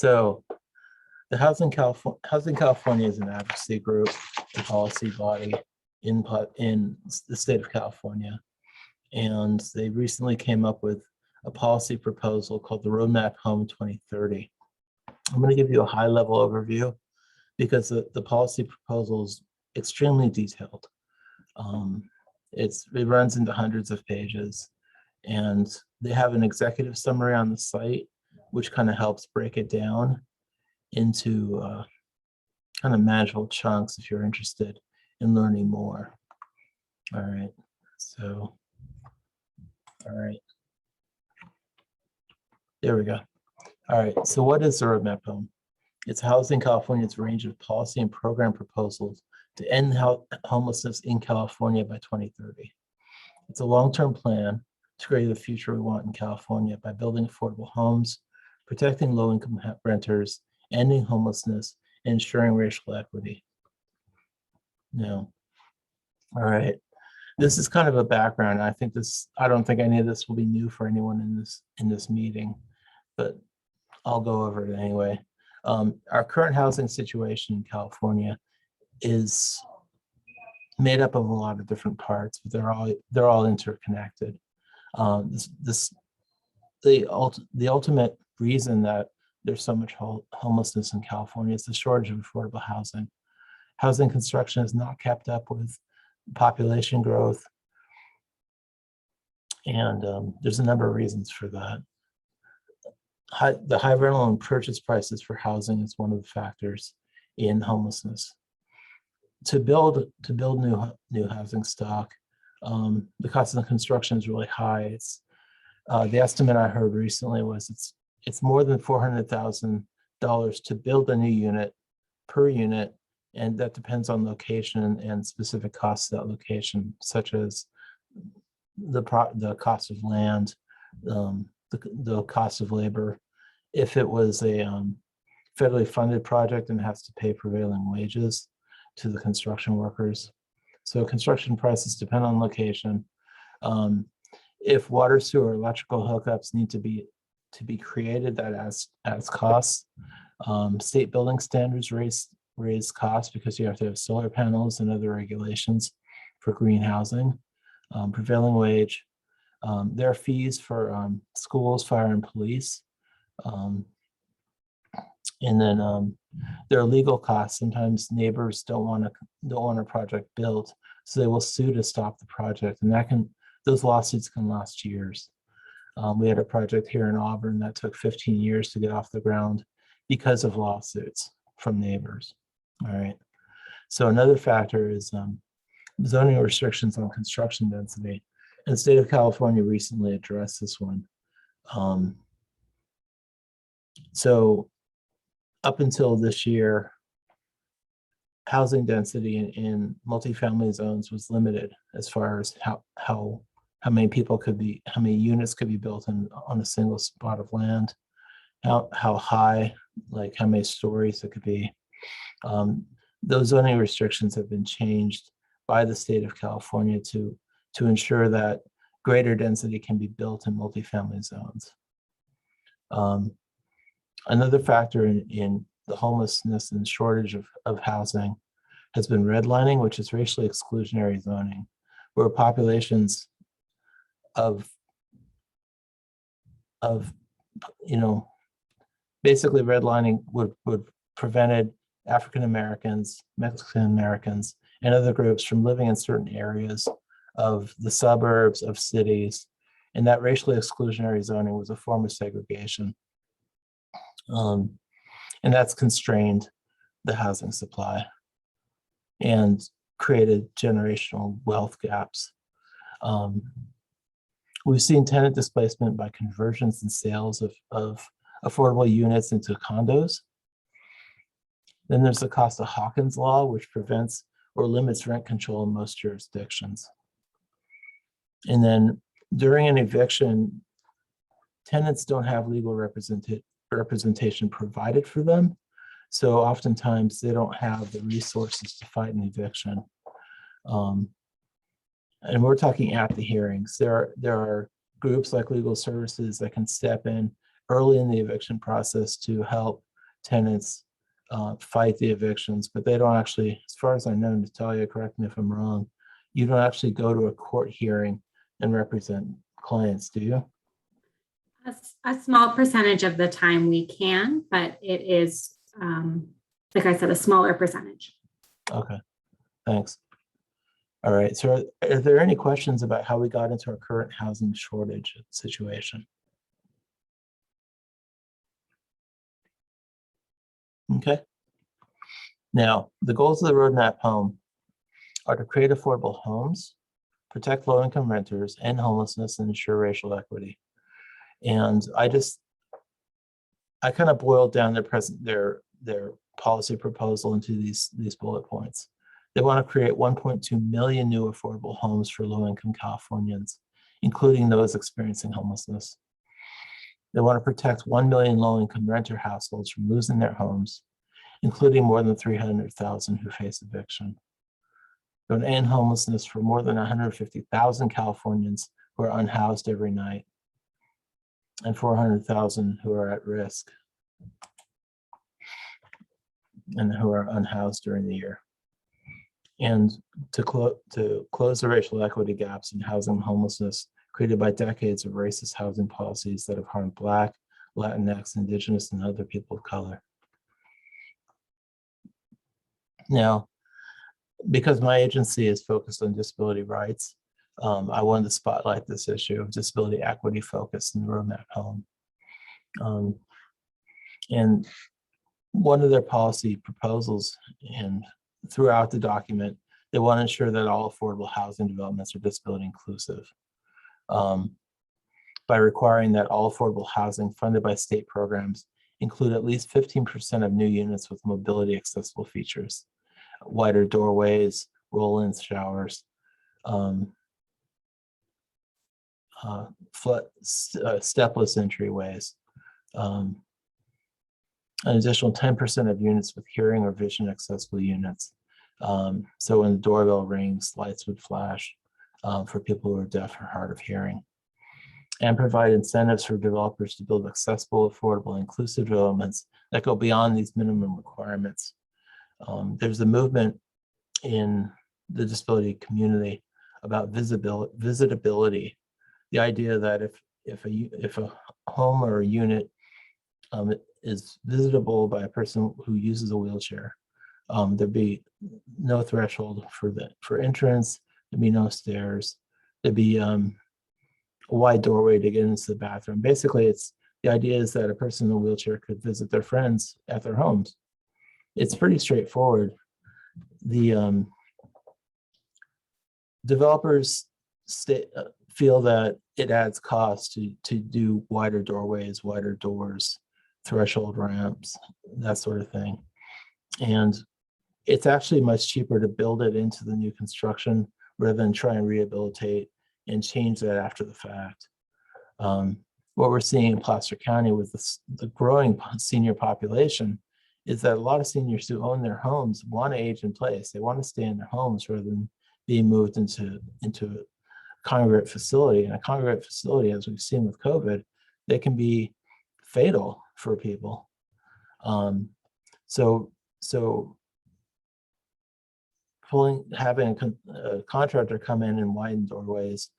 So the Housing California is an advocacy group, a policy body in the state of California. And they recently came up with a policy proposal called the Roadmap Home 2030. I'm going to give you a high-level overview because the policy proposal is extremely detailed. It runs into hundreds of pages, and they have an executive summary on the site, which kind of helps break it down into kind of manageable chunks if you're interested in learning more. All right, so, all right. There we go. All right, so what is the Roadmap Home? It's Housing California's range of policy and program proposals to end homelessness in California by 2030. It's a long-term plan to create the future we want in California by building affordable homes, protecting low-income renters, ending homelessness, and ensuring racial equity. Now, all right, this is kind of a background. I don't think any of this will be new for anyone in this meeting, but I'll go over it anyway. Our current housing situation in California is made up of a lot of different parts, but they're all interconnected. The ultimate reason that there's so much homelessness in California is the shortage of affordable housing. Housing construction has not kept up with population growth, and there's a number of reasons for that. The high rental and purchase prices for housing is one of the factors in homelessness. To build new housing stock, the cost of the construction is really high. The estimate I heard recently was it's more than $400,000 to build a new unit per unit, and that depends on location and specific costs of that location, such as the cost of land, the cost of labor. If it was a federally funded project and has to pay prevailing wages to the construction workers. So construction prices depend on location. If water, sewer, electrical hookups need to be created, that adds costs. State building standards raise costs because you have to have solar panels and other regulations for green housing. Prevailing wage. There are fees for schools, fire, and police. And then there are legal costs. Sometimes neighbors don't want a project built, so they will sue to stop the project, and those lawsuits can last years. We had a project here in Auburn that took 15 years to get off the ground because of lawsuits from neighbors. All right. So another factor is zoning restrictions on construction density. And the state of California recently addressed this one. So up until this year, housing density in multifamily zones was limited as far as how many units could be built on a single spot of land, how high, like how many stories it could be. Those zoning restrictions have been changed by the state of California to ensure that greater density can be built in multifamily zones. Another factor in the homelessness and shortage of housing has been redlining, which is racially exclusionary zoning, where populations basically redlining would prevented African Americans, Mexican Americans, and other groups from living in certain areas of the suburbs of cities, and that racially exclusionary zoning was a form of segregation. And that's constrained the housing supply and created generational wealth gaps. We've seen tenant displacement by conversions and sales of affordable units into condos. Then there's the Costa-Hawkins law, which prevents or limits rent control in most jurisdictions. And then during an eviction, tenants don't have legal representation provided for them. So oftentimes they don't have the resources to fight an eviction. And we're talking at the hearings. There are groups like legal services that can step in early in the eviction process to help tenants fight the evictions, but they don't actually, as far as I know, Natalia, correct me if I'm wrong, you don't actually go to a court hearing and represent clients, do you? A small percentage of the time we can, but it is, like I said, a smaller percentage. Okay, thanks. All right, so are there any questions about how we got into our current housing shortage situation? Okay. Now, the goals of the Roadmap Home are to create affordable homes, protect low-income renters, end homelessness, and ensure racial equity. And I kind of boiled down their policy proposal into these bullet points. They want to create 1.2 million new affordable homes for low-income Californians, including those experiencing homelessness. They want to protect 1 million low-income renter households from losing their homes, including more than 300,000 who face eviction. They want to end homelessness for more than 150,000 Californians who are unhoused every night, and 400,000 who are at risk and who are unhoused during the year. And to close the racial equity gaps in housing and homelessness created by decades of racist housing policies that have harmed Black, Latinx, Indigenous, and other people of color. Now, because my agency is focused on disability rights, I wanted to spotlight this issue of disability equity focus in the Roadmap Home. And one of their policy proposals, and throughout the document, they want to ensure that all affordable housing developments are disability inclusive by requiring that all affordable housing funded by state programs include at least 15% of new units with mobility accessible features, wider doorways, roll-in showers, stepless entryways, an additional 10% of units with hearing or vision accessible units. So when the doorbell rings, lights would flash for people who are deaf or hard of hearing. And provide incentives for developers to build accessible, affordable, inclusive developments that go beyond these minimum requirements. There's a movement in the disability community about visitability. The idea that if a home or a unit is visitable by a person who uses a wheelchair, there'd be no threshold for entrance. There'd be no stairs. There'd be a wide doorway to get into the bathroom. Basically, the idea is that a person in a wheelchair could visit their friends at their homes. It's pretty straightforward. The developers feel that it adds cost to do wider doorways, wider doors, threshold ramps, that sort of thing. And it's actually much cheaper to build it into the new construction rather than try and rehabilitate and change that after the fact. What we're seeing in Placer County with the growing senior population is that a lot of seniors who own their homes want to age in place. They want to stay in their homes rather than being moved into a congregate facility. And a congregate facility, as we've seen with COVID, they can be fatal for people. So having a contractor come in and widen doorways,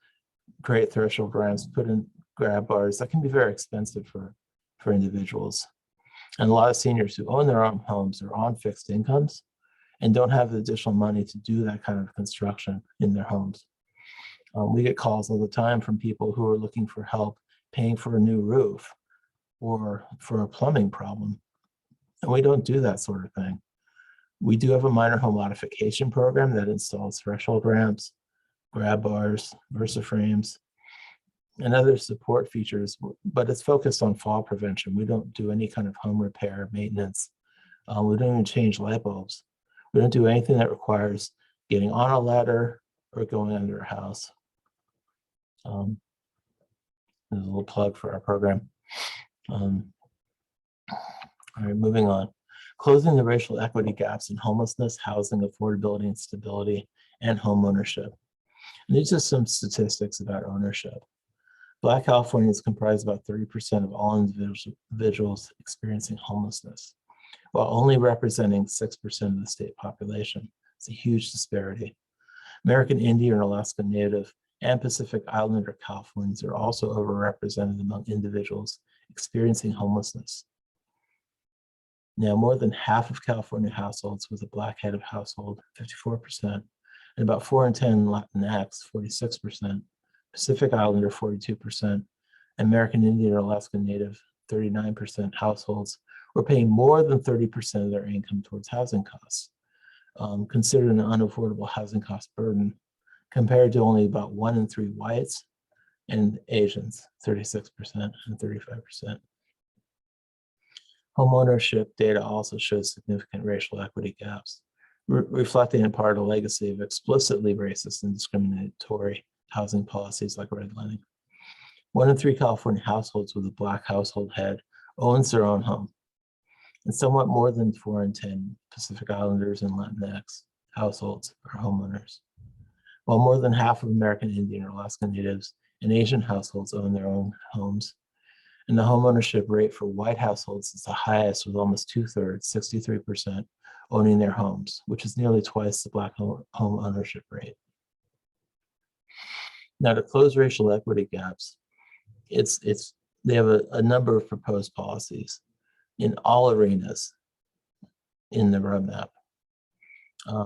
create threshold ramps, put in grab bars, that can be very expensive for individuals. And a lot of seniors who own their own homes are on fixed incomes and don't have the additional money to do that kind of construction in their homes. We get calls all the time from people who are looking for help paying for a new roof or for a plumbing problem. And we don't do that sort of thing. We do have a minor home modification program that installs threshold ramps, grab bars, Versa frames, and other support features, but it's focused on fall prevention. We don't do any kind of home repair, maintenance. We don't even change light bulbs. We don't do anything that requires getting on a ladder or going under a house. There's a little plug for our program. All right, moving on. Closing the racial equity gaps in homelessness, housing, affordability, and stability, and home ownership. And these are some statistics about ownership. Black Californians comprise about 30% of all individuals experiencing homelessness. while only representing 6% of the state population. It's a huge disparity. American Indian or Alaska Native and Pacific Islander Californians are also overrepresented among individuals experiencing homelessness. Now, more than half of California households with a Black head of household, 54%, and about 4 in 10 Latinx, 46%, Pacific Islander, 42%, American Indian or Alaska Native, 39% households were paying more than 30% of their income towards housing costs, considered an unaffordable housing cost burden, compared to only about 1 in 3 whites and Asians, 36% and 35%. Homeownership data also shows significant racial equity gaps, reflecting in part a legacy of explicitly racist and discriminatory housing policies like redlining. 1 in 3 California households with a Black household head owns their own home, and somewhat more than 4 in 10 Pacific Islanders and Latinx households are homeowners, while more than half of American Indian or Alaska Natives and Asian households own their own homes. And the homeownership rate for white households is the highest, with almost 2/3, 63%, owning their homes, which is nearly twice the Black home ownership rate. Now, to close racial equity gaps, they have a number of proposed policies in all arenas in the roadmap.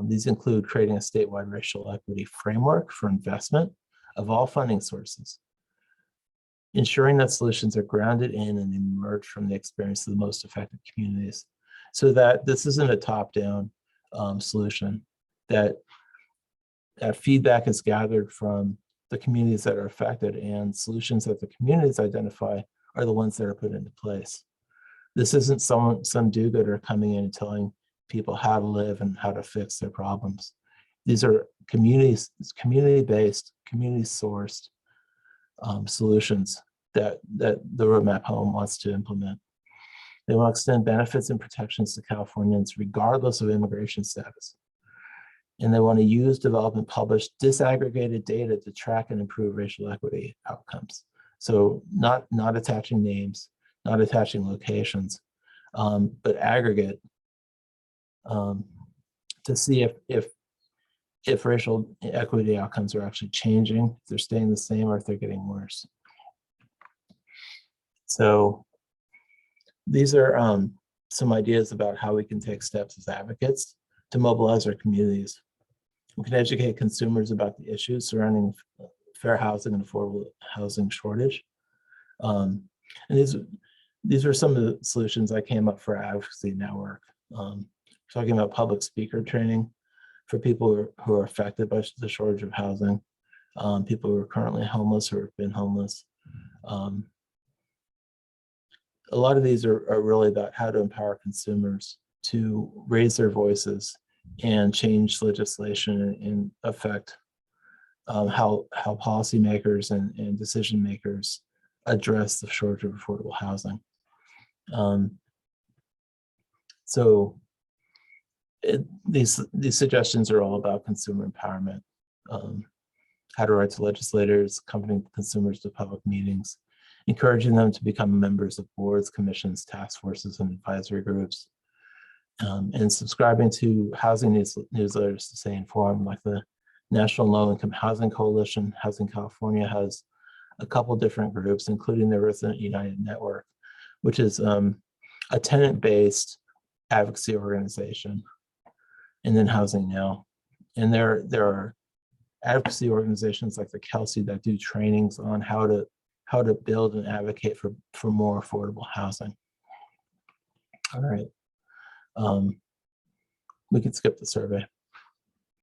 These include creating a statewide racial equity framework for investment of all funding sources, ensuring that solutions are grounded in and emerge from the experience of the most affected communities, so that this isn't a top-down solution, that feedback is gathered from the communities that are affected, and solutions that the communities identify are the ones that are put into place. This isn't some do-gooder coming in and telling people how to live and how to fix their problems. These are community-based, community-sourced solutions that the Roadmap Home wants to implement. They want to extend benefits and protections to Californians regardless of immigration status. And they want to use, develop, and publish disaggregated data to track and improve racial equity outcomes. So not attaching names, not attaching locations, but aggregate to see if racial equity outcomes are actually changing, if they're staying the same, or if they're getting worse. So these are some ideas about how we can take steps as advocates to mobilize our communities. We can educate consumers about the issues surrounding fair housing and affordable housing shortage. And these are some of the solutions I came up for Advocacy Network. Talking about public speaker training for people who are affected by the shortage of housing, people who are currently homeless or have been homeless. A lot of these are really about how to empower consumers to raise their voices and change legislation and affect how policymakers and decision makers address the shortage of affordable housing. These suggestions are all about consumer empowerment, how to write to legislators, accompanying consumers to public meetings, encouraging them to become members of boards, commissions, task forces, and advisory groups, and subscribing to housing newsletters to stay informed, like the National Low Income Housing Coalition. Housing California has a couple different groups, including the Resident United Network, which is a tenant-based advocacy organization, and then Housing Now. And there are advocacy organizations like the Kelsey that do trainings on how to build and advocate for more affordable housing. All right. We can skip the survey.